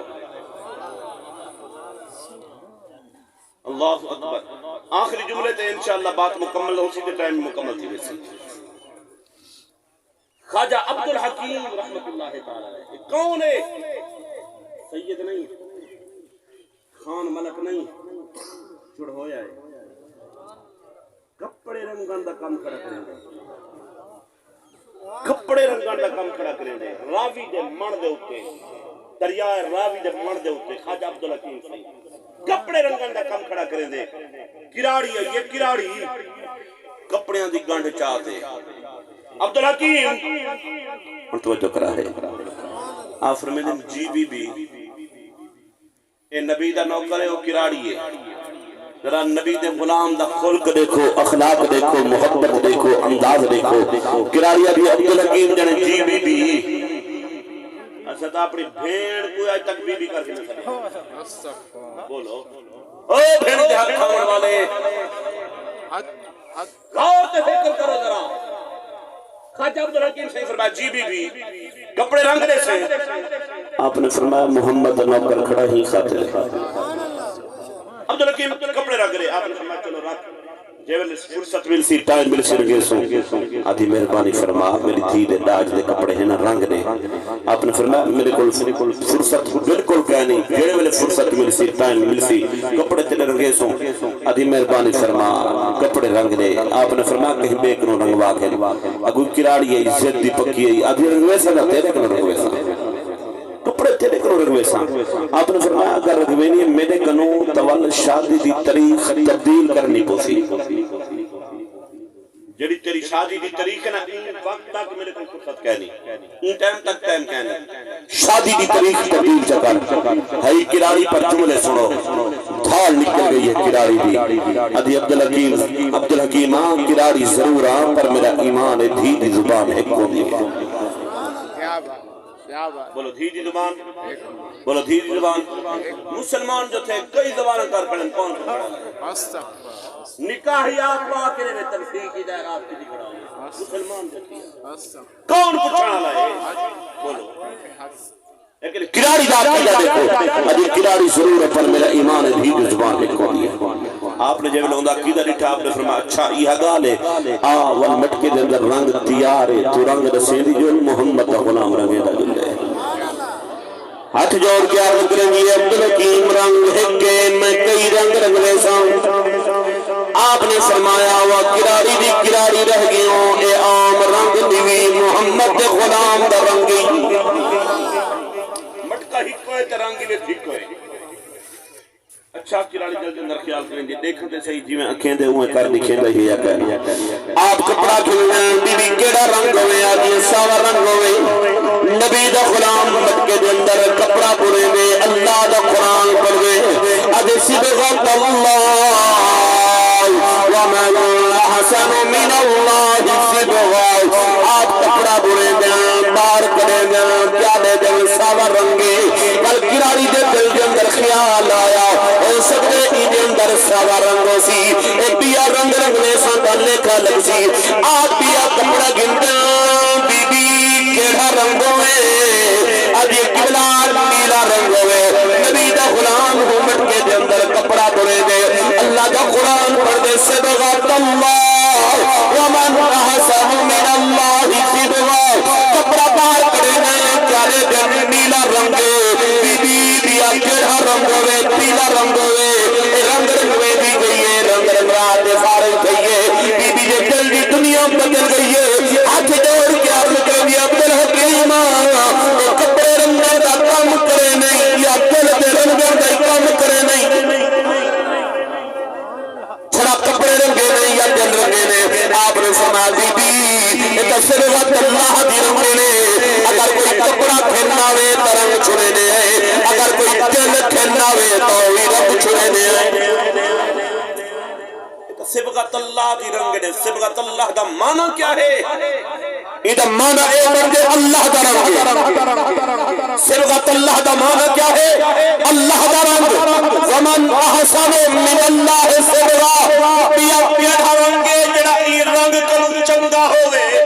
A: اللہ اکبر آخری جملے تھے انشاءاللہ بات مکمل ہو سکتے ٹائم مکمل تھی ویسی خواجہ عبدالحکیم رحمت اللہ تعالیٰ علیہ کون ہے سید نہیں خان ملک نہیں چھڑ ہو جائے کپڑے رنگان دا کام کھڑا کریں گے کپڑے رنگان دا کم کھڑا کریں دے راوی دے من دے ہوتے دریائے راوی دے من دے ہوتے خواجہ عبدالحکیم سی کپڑے رنگان دا کم کھڑا کریں دے کراڑی ہے یہ کراڑی کپڑیاں دی گنڈ چاہتے عبدالحکیم ان توجہ کرا ہے آپ فرمیدن جی بی بی اے نبی دا نوکر ہے وہ کراڑی ہے ذرا نبی دے غلام دا خلق دیکھو اخلاق دیکھو محبت دیکھو انداز دیکھو کراڑی ابھی عبدالحکیم جنے جی بی بی اچھا تا اپنی بھیڑ کوئی آج تک بی بی کر کے نہیں سکتے بولو او بھیڑ دے حق کھاؤن والے غور تے فکر کرو ذرا خواجہ عبدالحکیم سے فرمایا جی بی بی کپڑے رنگ دے سے آپ نے فرمایا محمد نوکر کھڑا ہی خاطر عبدالحکیم کپڑے رنگ دے آپ نے فرمایا چلو رکھ جیول فرصت مل سی ٹائم مل سی رگے سو آدھی مہربانی فرما میری تھی دے ڈاج دے کپڑے ہیں نا رنگ دے آپ نے فرمایا میرے کول فرصت بالکل کہنی جیڑے ویلے فرصت مل سی ٹائم مل سی کپڑے تیرے رنگے سو آدھی مہربانی فرما کپڑے رنگ دے آپ نے فرمایا کہیں بے کنو رنگ واقع اگو کراڑی ہے عزت دی پکی ہے آدھی رنگ ویسا نہ تیرے کنو رنگ ویسا کپڑے تیرے کنو رنگ ویسا آپ نے فرمایا اگر رنگوینی میرے کنو تول شادی دی تاریخ تبدیل کرنی پوسی جڑی تیری شادی دی تاریخ ہے نا ان وقت تک میرے کو فرصت کہنی ان ٹائم تک ٹائم کہنی شادی دی تاریخ تبدیل چکر ہائی کراڑی پر جملے سنو دھال نکل گئی ہے کراڑی دی ادھی عبدالحکیم آن کراڑی ضرور آن پر میرا ایمان ہے دھی دی زبان ایک کونی بولو دھی دی زبان بولو دھی دی زبان مسلمان جو تھے کئی زبانوں کر پڑھیں کون سے نکاح یا اقوا کے لئے تنفیق کی دائر آپ کی دکھڑا ہوئی مسلمان جو تھی کون پچھانا لائے بولو کراڑی دار کی جا دیکھو ادھی کراڑی ضرور پر میرا ایمان ہے دھی دی زبان ایک کونی ہے آپ نے جب لوندہ کی در اٹھا آپ نے فرمایا اچھا یہ گالے آوال مٹکے دے اندر رنگ تیارے تو رنگ رسیدی جو محمد غلام رنگے دا جلے ہاتھ جوڑ کے عرض کریں گے عبدالحکیم رنگ ہے کہ میں کئی رنگ رنگ ویسا آپ نے فرمایا وہ کراڑی دی کراڑی رہ گئے ہوں اے عام رنگ دیوی محمد غلام دا رنگی مٹکا ہکوئے ترانگی میں ہکوئے اچھا کراڑی جلد اندر خیال کریں گے دیکھتے صحیح جی میں اکھیں دے ہوئے کر دکھیں دے ہی آپ کپڑا کھلیں بی بی کیڑا رنگ ہوئے آدھی ساوا رنگ ہوئے نبی دا غلام مٹکے دے اندر کپڑا پورے دے اللہ دا قرآن پڑھ دے آدھی صبغت اللہ ومن احسن من اللہ صبغت آپ کپڑا پورے دے بار کرے دے پیادے دے ساوا رنگے کل کراڑی دے دل دے اندر خیال آیا او سکتے ایدے اندر ساوا رنگو سی اے پیا رنگ رنگنے سانتا لکھا لگ سی آپ پیا کپڑا گندہ بی بی کیڑا رنگو میں اب یہ قبلان نیلا رنگو میں نبی دا غلام ہومٹ کے دے اندر کپڑا پڑے دے اللہ دا قرآن پڑھ دے صبغت اللہ ومن احسن من اللہ صبغت کپڑا پار کرے دے چارے دے نیلا رنگے بی بی بیا کیڑا رنگو میں پیلا رنگو میں رنگ رنگوے دی گئی ہے رنگ رنگات فارغ گئی ہے بی بی جے جلدی دنیا بدل گئی ہے ہاتھ جوڑ کے عرض کر دیا عبدالحکیم کپڑے رنگے دا کام کرے نہیں یا دل دے رنگے دا کام کرے نہیں چھڑا کپڑے رنگے نہیں یا دل رنگے نے آپ نے فرمایا بی بی یہ صبغت اللہ دی رنگے نے اگر کوئی کپڑا کھلنا وے تو رنگ چھڑے نے اگر کوئی دل کھلنا وے تو ہی رنگ چھڑے نے صبغت اللہ دی رنگ نے صبغت اللہ دا معنی کیا ہے یہ معنی اے بندے اللہ دا رنگ صبغت اللہ دا معنی کیا ہے اللہ دا رنگ ومن احسن من اللہ صبغہ پیا پیڑا رنگے جڑا ای رنگ کنو چنگا ہوئے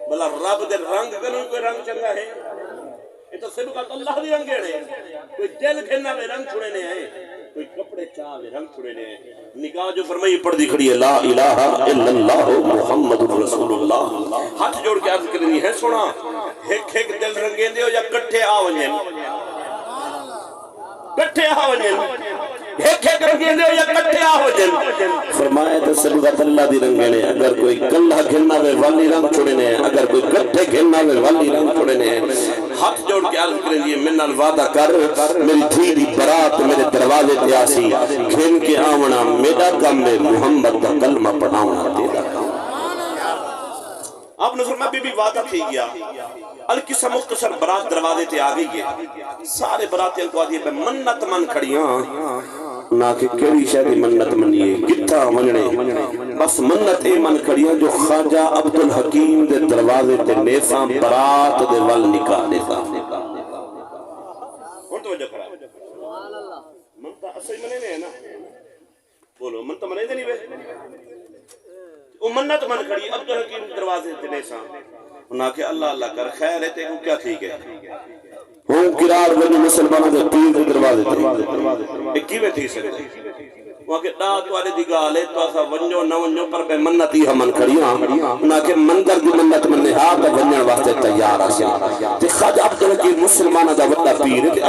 A: بلا رب دے رنگ کنو کوئی رنگ چنگا ہے یہ تو صبغت اللہ دی رنگے نے کوئی دل کھلنا میں رنگ چھوڑے نے ہیں کوئی کپڑے چاہے رنگ چھوڑے نے نگاہ جو فرمائی پڑھ دی کھڑی ہے لا الہ الا اللہ محمد رسول اللہ ہاتھ جوڑ کے عرض کرنی ہے سونا ایک ایک دل رنگیں دے ہو یا کٹھے آونجیں کٹھے آونجیں ایک ایک رنگے دے یا کٹھیا ہو جن فرمایا تو صبغت اللہ دی رنگے نے اگر کوئی کلہ گھننا وے والی رنگ چھوڑنے ہیں اگر کوئی کٹھے گھننا وے والی رنگ چھوڑنے ہیں ہاتھ جوڑ کے عرض کریں لیے من الوعدہ کر میری دھی دی برات میرے دروازے تیاسی گھن کے آونا میرا کم میں محمد کا کلمہ پڑھاؤنا تیرا کام آپ نے فرمایا بی بی وعدہ تھی گیا الکسہ مختصر برات دروازے تے آگئی ہے سارے براتیں کو آدھی ہے منت من کھڑیاں نہ کہ کیڑی شاید منت منیے کتھا مننے بس منت اے من کھڑیاں جو خواجہ عبدالحکیم دے دروازے تے نیساں برات دے ول نکاح نیساں اور توجہ کرا منتا اصلی منے نہیں ہے نا بولو منتا منے دے نہیں بے وہ منت من کھڑی عبدالحکیم دروازے تے نیساں انہاں کہ اللہ اللہ کر خیر ہے تے کو کیا ٹھیک ہے ہوں قرار بنی مسلمانوں دے تین دے دروازے تے ایک کیویں تھی سکتے وہاں کہ دات والے دی گالے تو ایسا ونجو نہ ونجو پر بے منتی ہمن کھڑیاں انہاں کہ مندر دی منت من نہا تے ونجن واسطے تیار آسیا تے خواجہ عبدالحکیم مسلمانوں دا وڈا پیر ہے تے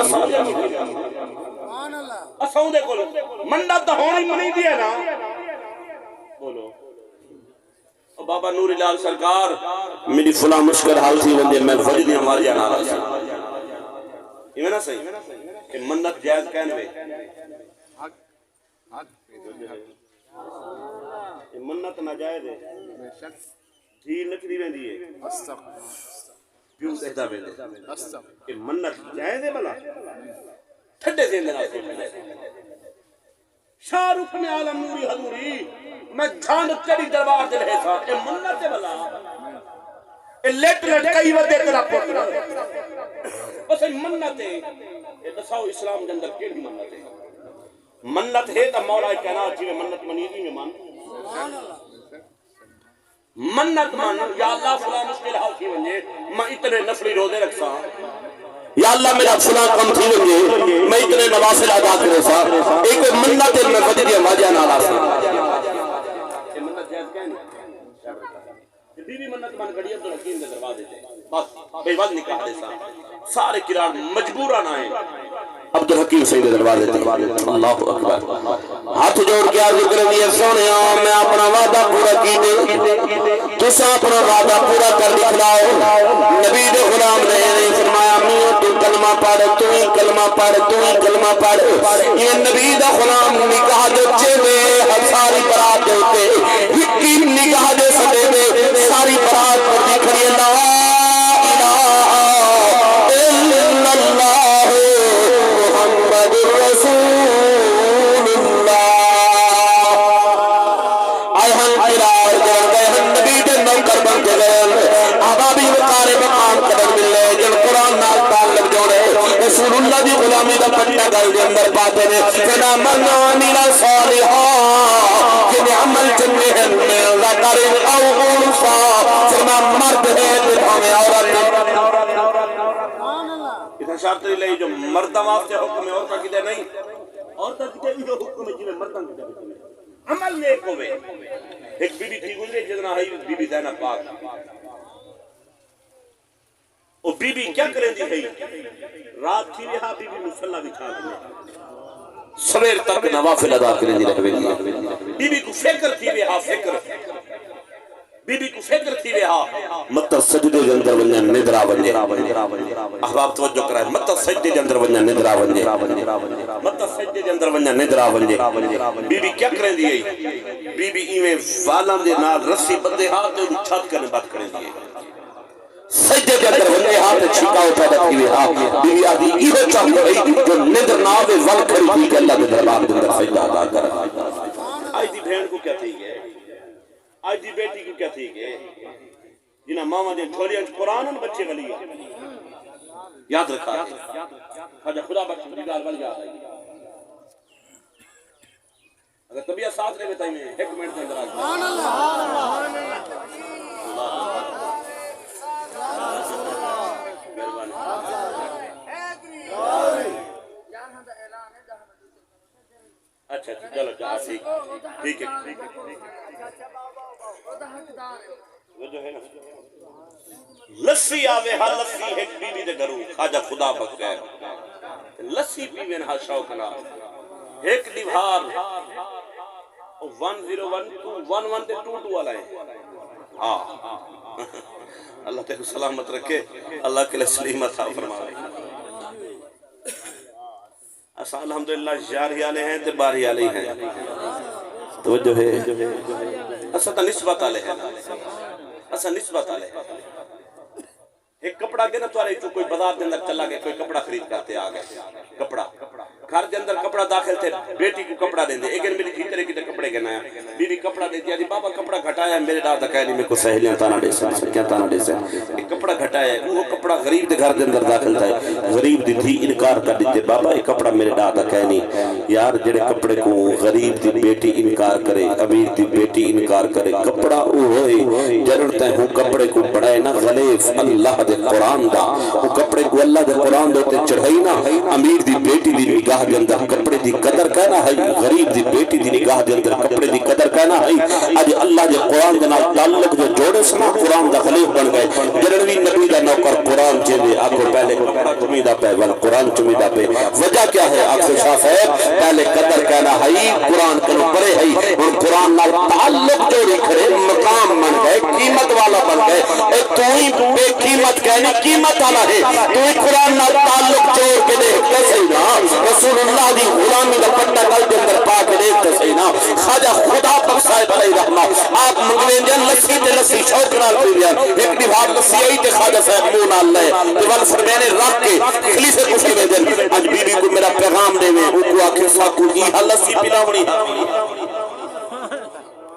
A: اساں دے کول منت ہونی منی دی ہے نا بولو بابا نوری لال سرکار میری فلاں مشکل حال تھی وندے میں وجدیاں ماریا نہ رہا سی یہ نا صحیح کہ منت جائز کہنے یہ منت ناجائز ہے جھیل نکلی ویندی ہے کیوں سہدا ویندے کہ منت جائز ہے بلا ٹھڈے سے اندر آتے شاہ رخ میں عالم نوری حضوری میں جھانڈ چڑی دربار دے رہے تھا اے منت ہے بلا اے لیٹ لٹکائی ودے تیرا پوترا بس اے منت ہے اے دساؤ اسلام جندر کیڑی منت ہے منت ہے تا مولا کائنات جی میں منت منیدی میں مان منت مان یا اللہ فلاں مشکل حال تھی ونجے میں اتنے نفلی روزے رکھسا یا اللہ میرا فلاں کم تھی ونجے میں اتنے نوافل ادا کرے سا ایک منت ہے میں وجدی ماجہ نالا سا یہ منت جائز کہنے بی بی منت من گھڑی عبدالحکیم دے دروازے تے بس بے وقت نکاح دے سا سارے قرار مجبوران آئے عبدالحکیم سید دروازے تے اللہ اکبر ہاتھ جوڑ کے عرض کریں یہ سونیا میں اپنا وعدہ پورا کی دے تسا اپنا وعدہ پورا کر دکھلاؤ نبی دے غلام نے فرمایا میاں تو کلمہ پڑھ تو ہی کلمہ پڑھ تو ہی کلمہ پڑھ یہ نبی دا غلام نکاح دے چے ساری برات ہوتے ہکی نکاح دے سدے دے ساری برات پر دکھڑی لا الہ الا اللہ محمد رسول اللہ آئے ہم قرار دے گئے ہم نبی دے نوکر بن کے گئے آبابی وقار مقام قدر ملے جن قرآن نال تعلق جوڑے رسول اللہ دی غلامی دا پٹا گل دے اندر پاتے نے فنا من عمل صالحا جن عمل چنے ہیں میں ذکر او انثى فرما مرد ہے بھاوے عورت اتنا شرط لئی جو مرد واسطے حکم ہے عورت کیتے نہیں عورت کیتے بھی جو حکم ہے جے مرداں کیتے عمل نیک ہوے ایک بی بی تھی گزرے جتنا ہے بی بی زینب پاک او بی بی کیا کریں دی ہے رات تھی رہا بی بی مصلی بچھا دی سویر تک نوافل ادا کریں دی رہے بی بی کو فکر تھی رہا فکر بی بی کو فکر تھی رہا مت سجدے دے اندر ونجا ندرا ونجے احباب توجہ کرائے مت سجدے دے اندر ونجا ندرا ونجے مت سجدے دے اندر ونجا ندرا ونجے بی بی کیا کریں دی بی بی ایویں والاں دے نال رسی بندے ہاتھ تے چھت کرنے بات کریں دی سجدے کے اندر ونجے ہاتھ چھکاؤ پیدا کی ہاں بی بی آدھی ایویں چاہتی رہی جو ندر نہ آوے ول کھڑی تھی کہ اللہ کے دربار دے اندر سجدہ ادا کر آج دی بہن کو کیا تھی ہے آج دی بیٹی کو کیا تھی کہ جنہاں ماما دے چھوڑیاں قرآن ان بچے ولی یاد رکھا خواجہ خدا بخش دی گال ول یاد آئی اگر طبیعت ساتھ رہے بتائی میں ایک منٹ کے اندر آ سبحان اللہ اچھا چلو جا ٹھیک ہے وہ جو ہے نا لسی آوے ہا لسی ایک بی بی دے گھروں خواجہ خدا بخش لسی پیویں ہا شوق نال ایک دیوار 101 تے 22 والا ہے ہاں اللہ تیرے سلامت رکھے اللہ کے لئے سلیمت عطا فرمائے اسا الحمدللہ جاری والے ہیں تے باری والے ہیں توجہ ہے اسا تا نسبت والے ہیں اسا نسبت والے ہیں ایک کپڑا کے نا توارے جو کوئی بازار کے اندر چلا گیا کوئی کپڑا خرید کرتے آ گئے کپڑا گھر کے اندر کپڑا داخل تھے بیٹی کو کپڑا دیں دے ایک میری کتنے کتنے کپڑے کے نایا بیوی کپڑا دے دیا جی بابا کپڑا گھٹایا میرے دار دکھایا نہیں میں کو سہیلیاں تانا دے سے کیا تانا دے سے ایک کپڑا گھٹایا ہے وہ کپڑا غریب دے گھر کے اندر داخل تھا غریب دی تھی انکار کر دیتے بابا یہ کپڑا میرے دار دکھایا نہیں یار جڑے کپڑے کو غریب دی بیٹی انکار کرے امیر دی بیٹی انکار کرے کپڑا او ہوئے جرڑتے ہوں کپڑے کو بڑھائے نا غلیف اللہ دے قرآن دا وہ کپڑے کو اللہ دے قرآن دوتے چڑھائی نا امیر دی بیٹی دی نگاہ دے اندر کپڑے دی قدر کہنا ہے غریب دی بیٹی دی نگاہ دے اندر کپڑے دی قدر کہنا ہے آج اللہ دے قرآن دے نال تعلق جو جوڑے سنا قرآن دا خلیف بن گئے جرنوی نبی دا نوکر قرآن چلے آگو پہلے کپڑا چمیدہ پہ قرآن چمیدہ پہ وجہ کیا ہے آخر شاہ صاحب پہلے قدر کہنا ہے قرآن کنو پڑے ہے اور قرآن نال تعلق جوڑی کرے مقام بن گئے قیمت والا بن گئے تو ہی بے قیمت کہنے قیمت والا ہے تو ہی قرآن نال تعلق جوڑ کے دیکھ کیسے نا رسول اللہ دی غلامی دا پٹا کل کے اندر پا کے دیکھ کیسے نا خواجہ خدا پاک صاحب علیہ رحمہ آپ منگلیں جن لسی تے لسی شوق نال پی لیا ایک دیوار لسی آئی تے خواجہ صاحب منہ نال لے دیوال فرمینے رکھ کے خلی سے کچھ میں دن آج بی بی کو میرا پیغام دے میں وہ کو آخر ساکو ایہا لسی پلاونی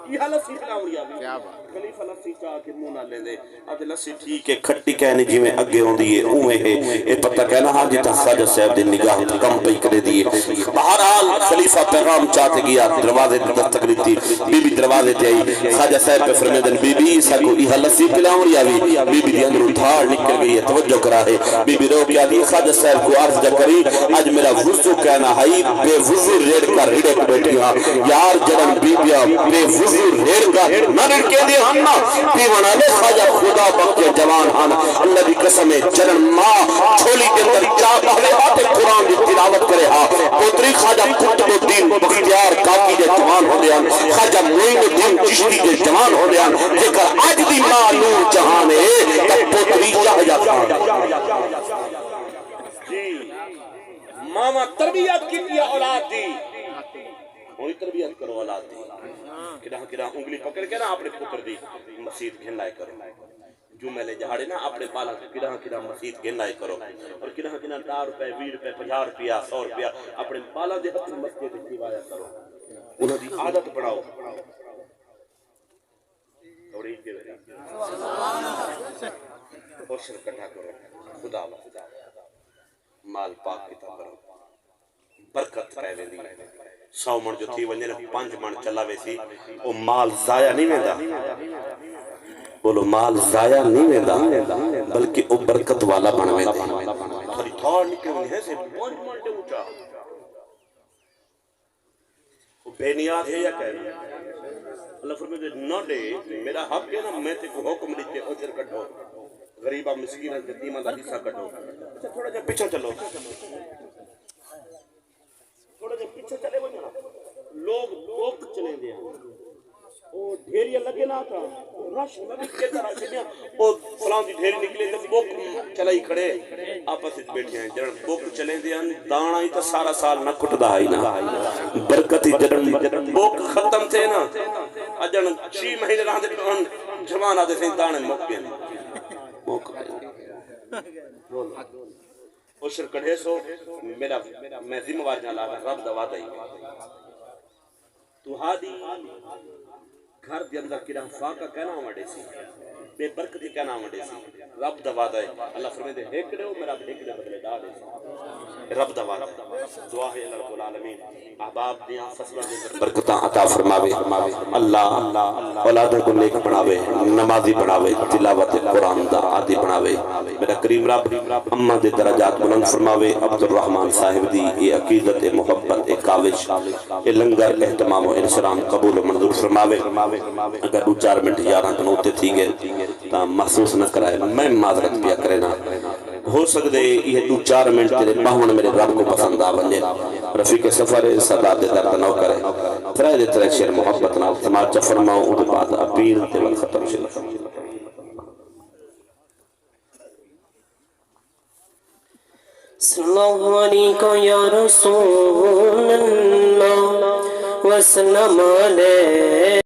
A: ایہا لسی پلاونی کیا بات خلیفہ لسی چاہ کے منہ نہ لے دے آج لسی ٹھیک ہے کھٹی کہنے جی میں اگے ہوں دیئے اوہیں ہے اے پتہ کہنا ہاں جی تا خواجہ صاحب دے نگاہ کم پئی کرے دیئے بہرحال خلیفہ پیغام چاہتے گیا دروازے دستک لیتی بی بی دروازے تے آئی خواجہ صاحب پہ فرمیدن بی بی سا کو ایہا لسی پلاؤں یا بی بی دی اندر اتھار نکل گئی ہے توجہ کرا ہے بی بی رو کیا دی خواجہ صاحب کو عرض جا کری آج میرا وضو کہنا ہے بے وضو ریڑ کا ریڑے کو بیٹھی ہاں یار جنم بی بیا بے وضو ریڑ کا نہ ریڑ کے دی ہننا پیوانا لے خواجہ خدا بک جوان ہاں اللہ دی قسم جنم ماں چھولی کے اندر چاہ پہلے آتے قرآن دی تلاوت کرے ہاں پوتری خواجہ قطب الدین بختیار کاکی دے جوان ہو دے خواجہ معین الدین چشتی دے جوان ہو دے لیکن آج دی ماں نور جہان ہے تب پوتری شاہجہ خان جی ماما تربیت کی دیا اولاد دی وہی تربیت کرو اولاد دی کدہ انگلی پکڑ کے نا اپنے پتر دی مسجد گھن لائے کرو جو میں لے جہاڑے نا اپنے بالا کدہ مسجد گھن لائے کرو اور کدہ 10 روپے 20 روپے 50 روپیہ 100 روپیہ اپنے بالا دے ہاتھ مسجد دیوایا کرو انہوں دی عادت بڑھاؤ توڑید کے ویڈی عشر کٹھا کرو خدا مال پاک کتا کرو برکت پہلے دی 100 من جو تھی ونجھے 5 من چلاوے سی وہ مال ضائع نہیں ویندا بولو مال ضائع نہیں ویندا بلکہ وہ برکت والا بن ویندے تھوڑی تھوڑ نکل ہے سے 5 من تے اونچا وہ بے نیاز ہے یا کہنا اللہ فرمائے نہ دے میرا حق ہے نا میں تے کو حکم دیتے اجر کٹو غریبہ مسکین یتیمہ دا حصہ کٹو اچھا تھوڑا جا پیچھے چلو تھوڑا جا پیچھے چلے وہ جنا لوگ چلیں دے وہ ڈھیریاں لگے نہ تھا رش لگے کے طرح چلے وہ فلاں دی ڈھیری نکلے تو بوک چلائی کھڑے آپس وچ بیٹھے ہیں جڑ بوک چلیں دے دانا ہی تو سارا سال نہ کٹدا ہی نہ برکت ہی جڑ بوک ختم تھے نا اجن 6 مہینے رہندے جوان آدے سے دانے مک گئے موک عشر کڑھے سو میرا میں ذمہ وار نہ لاگا رب دا وعدہ ہی تو ہادی گھر دے اندر کیڑا فاقہ کہنا وڈے سی بے برکتی کہنا وڈے سی رب دا وعدہ ہے اللہ فرمائے ہیکڑے ہو میرا ہیکڑے بدلے ڈا دے رب دا وعدہ دعا ہے اللہ رب العالمین احباب دیاں فصلوں دے برکتاں عطا فرماوے اللہ اولادوں کو نیک بناوے نمازی بناوے تلاوت قرآن دا عادی بناوے میرا کریم رب اماں دے درجات بلند فرماوے عبد الرحمن صاحب دی یہ عقیدت محبت کاوش یہ لنگر اہتمام و انسلام قبول و منظور فرماوے اگر 2-4 منٹ 11 کنوتے تھی گئے تا محسوس نہ کرائے میں معذرت پیا کرے نا ہو سکتے یہ 2-4 منٹ تیرے باہمن میرے رب کو پسند آ بنجے رفیق سفر سادات درد نو کرے ترائے ترائے شیر محبت نال تماچہ فرماؤں اُن بعد اپیل تیول ختم شلہ
B: صلی اللہ علیکہ یا رسول اللہ وسلم علیہ